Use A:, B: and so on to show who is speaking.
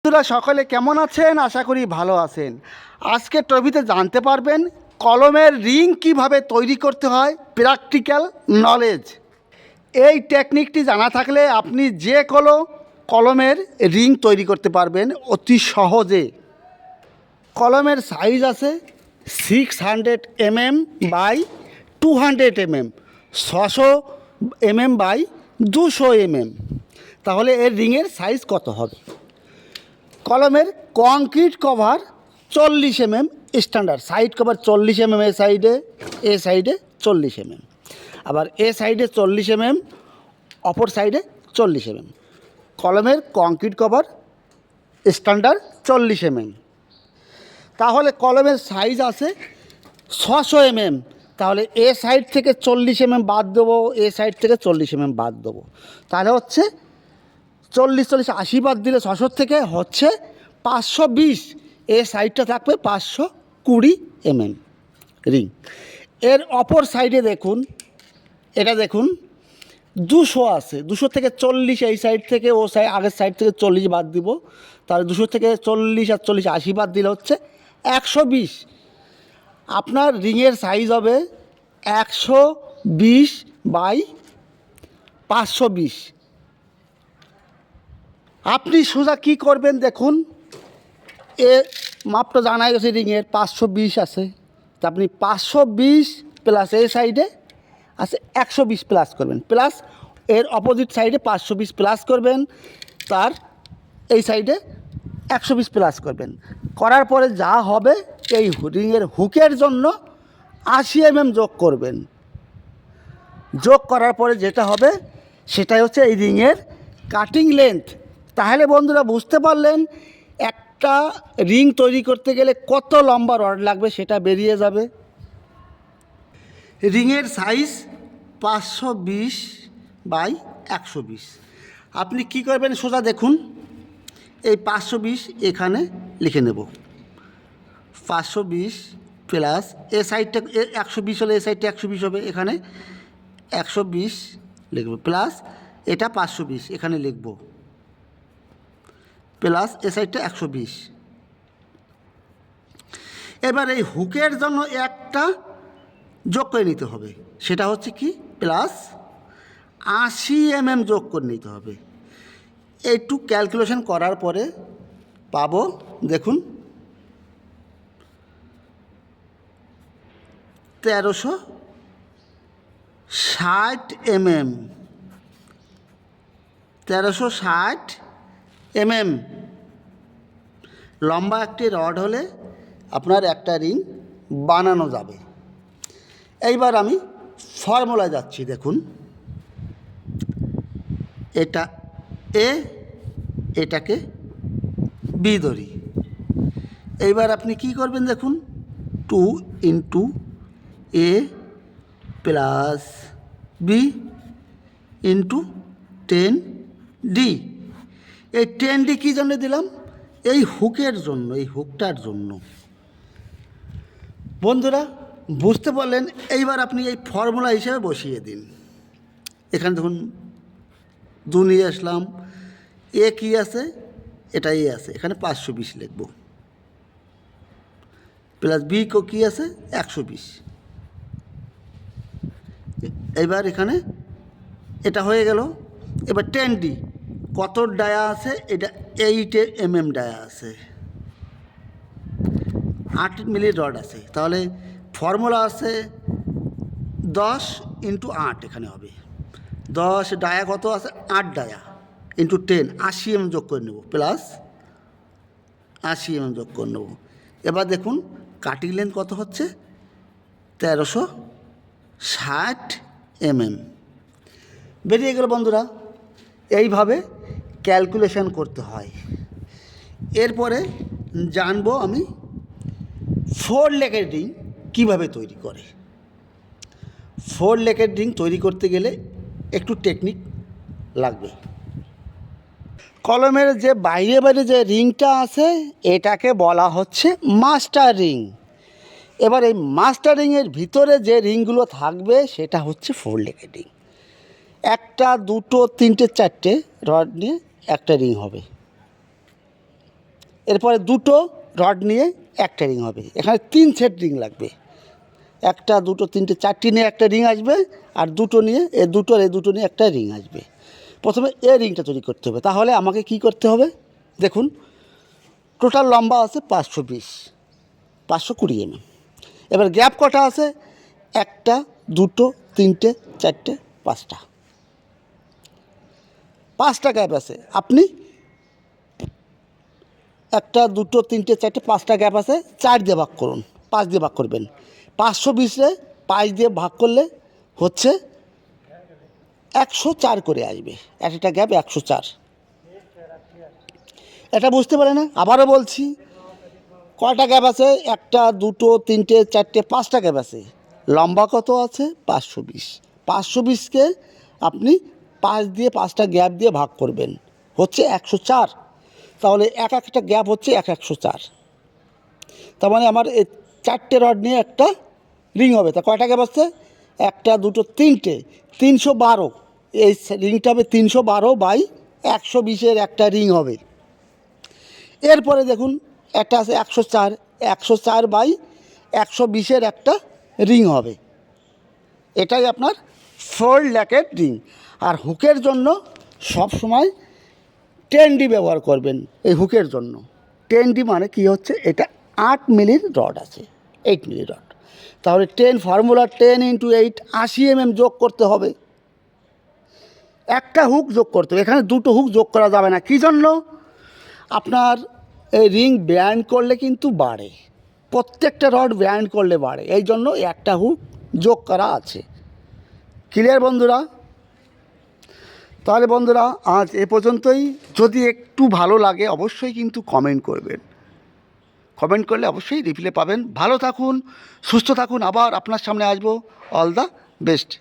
A: বন্ধুরা সকলে কেমন আছেন? আশা করি ভালো আছেন। আজকের টপিতে জানতে পারবেন কলমের রিং কিভাবে তৈরি করতে হয়, প্র্যাকটিক্যাল নলেজ। এই টেকনিকটি জানা থাকলে আপনি যে কোনো কলমের রিং তৈরি করতে পারবেন অতি সহজে। কলমের সাইজ আছে 600 mm by 200 mm, 600 mm by 200 mm। তাহলে এর রিংয়ের সাইজ কত হবে? কলমের concrete cover 40 mm standard, side cover 40 mm এ সাইডে 40 mm, আবার এ সাইডে 40 mm, অপর সাইডে 40 mm। কলমের কংক্রিট কভার স্ট্যান্ডার্ড 40 mm। তাহলে কলমের সাইজ আছে 600 mm। তাহলে এ সাইড থেকে 40 mm বাদ দেবো, এ সাইড থেকে 40 mm বাদ দেবো। তাহলে হচ্ছে 40 80 বাদ দিলে 600 থেকে হচ্ছে 520। এ সাইডটা থাকবে 520 mm রিং। এর অপর সাইডে দেখুন, এটা দেখুন 200 আছে, 200 থেকে 40, এই সাইড থেকে ও সাইড আগের সাইড থেকে 40 বাদ দিব। তাহলে 200 থেকে 40 আর 40 80 বাদ দিলে হচ্ছে 120। আপনার রিংয়ের সাইজ হবে 120 বাই 520। আপনি সোজা কী করবেন দেখুন, এ মাপটা জানা গেছে রিংয়ের 520 আছে, তা আপনি 520 প্লাস এই সাইডে আছে 120 প্লাস করবেন, প্লাস এর অপোজিট সাইডে 520 প্লাস করবেন, তার এই সাইডে 120 প্লাস করবেন। করার পরে যা হবে এই রিংয়ের হুকের জন্য 80 mm যোগ করবেন। যোগ করার পরে যেটা হবে সেটাই হচ্ছে এই রিংয়ের কাটিং লেন্থ। তাহলে বন্ধুরা বুঝতে পারলেন একটা রিং তৈরি করতে গেলে কত লম্বা রড লাগবে সেটা বেরিয়ে যাবে। রিংয়ের সাইজ 520 বাই 120। আপনি কি করবেন সোজা দেখুন, এই 520 এখানে লিখে নেব, 520 প্লাস এ সাইডটা 120 হলে এ সাইডটা 120 হবে, এখানে 120 লিখব, প্লাস এটা 520 এখানে লিখব, প্লাস এ সাইডটা 120। এবার এই হুকের জন্য একটা যোগ করে নিতে হবে, সেটা হচ্ছে কি প্লাস 80 mm যোগ করে নিতে হবে। একটু ক্যালকুলেশন করার পরে পাবো, দেখুন 1360 mm, 1360 mm লম্বা একটি রড হলে আপনার একটা রিং বানানো যাবে। এইবার আমি ফর্মুলায় যাচ্ছি, দেখুন এটা এ, এটাকে বি ধরি। এইবার আপনি কি করবেন দেখুন, 2 ইন্টু এ প্লাস বি ইন্টু 10D। এই 10D কী জন্য দিলাম? এই হুকের জন্য, এই হুকটার জন্য। বন্ধুরা বুঝতে পারলেন? এইবার আপনি এই ফর্মুলা হিসেবে বসিয়ে দিন। এখানে দেখুন 2 নিয়ে আসলাম, এ কী আছে, এটা এ আছে, এখানে 520 লিখব, প্লাস বি কী আছে 120। এবার এখানে এটা হয়ে গেল। এবার 10D কত ডায়া আছে, এটা 8 mm ডায়া আছে, 8 মিলি রড আছে। তাহলে ফর্মুলা আছে 10 ইন্টু 8, এখানে হবে 10 ডায়া কত আছে, 8 ডায়া ইন্টু 10, 80 mm যোগ করে নেব, প্লাস 80 mm যোগ করে নেব। এবার দেখুন কাটিং লেন্থ কত হচ্ছে, 1360 mm বেরিয়ে গেল। বন্ধুরা এইভাবে ক্যালকুলেশন করতে হয়। এরপরে জানবো আমি 4 লেগের রিং কীভাবে তৈরি করে। 4 লেগের রিং তৈরি করতে গেলে একটু টেকনিক লাগবে। কলমের যে বাইরে বাইরে যে রিংটা আছে এটাকে বলা হচ্ছে মাস্টার রিং। এবার এই মাস্টার রিংয়ের ভিতরে যে রিংগুলো থাকবে সেটা হচ্ছে 4 লেগের রিং। একটা, দুটো, তিনটে, চারটে রড নিয়ে একটা রিং হবে। এরপরে দুটো রড নিয়ে একটা রিং হবে। এখানে 3 সেট রিং লাগবে, 1 2 3 4টি নিয়ে একটা রিং আসবে, আর দুটো নিয়ে এই দুটো নিয়ে একটা রিং আসবে। প্রথমে এই রিংটা তৈরি করতে হবে। তাহলে আমাকে কি করতে হবে দেখুন, টোটাল লম্বা আছে 520 mm। এবার গ্যাপ কটা আছে, 1 2 3 4 5টা গ্যাপ আছে। আপনি 1 2 3 4 5টা গ্যাপ আছে, 4 দিয়ে ভাগ করুন, 5 দিয়ে ভাগ করবেন। 520-রে 5 দিয়ে ভাগ করলে হচ্ছে 104 করে আসবে, একটা গ্যাপ 104। এটা বুঝতে পারে না? আবারও বলছি, কয়টা গ্যাপ আছে, 1 2 3 4 5টা গ্যাপ আছে। লম্বা কত আছে 520। 520কে আপনি 5 দিয়ে 5টা গ্যাপ দিয়ে ভাগ করবেন, হচ্ছে 104। তাহলে একটা গ্যাপ হচ্ছে 104। তার মানে আমার এই 4টে রড নিয়ে একটা রিং হবে। তা কয়টা গ্যাপ আছে, 1 2 3 312। এই রিংটা হবে 312/120-এর একটা রিং হবে। এরপরে দেখুন একটা আছে 104, 104/120-এর একটা রিং হবে। এটাই আপনার 4 ল্যাকের রিং। আর হুকের জন্য সব সময় 10D ব্যবহার করবেন। এই হুকের জন্য 10D মানে কি হচ্ছে, এটা 8 মিলির রড আছে, 8 মিলি রড। তাহলে 10 ফর্মুলা 10 × 8 80 mm যোগ করতে হবে। একটা হুক যোগ করতে হবে, এখানে দুটো হুক যোগ করা যাবে না। কী জন্য, আপনার এই রিং ব্যান্ড করলে কিন্তু বাড়ে, প্রত্যেকটা রড ব্যান্ড করলে বাড়ে, এই জন্য একটা হুক যোগ করা আছে। ক্লিয়ার বন্ধুরা? তাহলে বন্ধুরা আজ এ পর্যন্তই। যদি একটু ভালো লাগে অবশ্যই কিন্তু কমেন্ট করবেন, কমেন্ট করলে অবশ্যই রিপ্লাই পাবেন। ভালো থাকুন, সুস্থ থাকুন, আবার আপনার সামনে আসবো। All the best.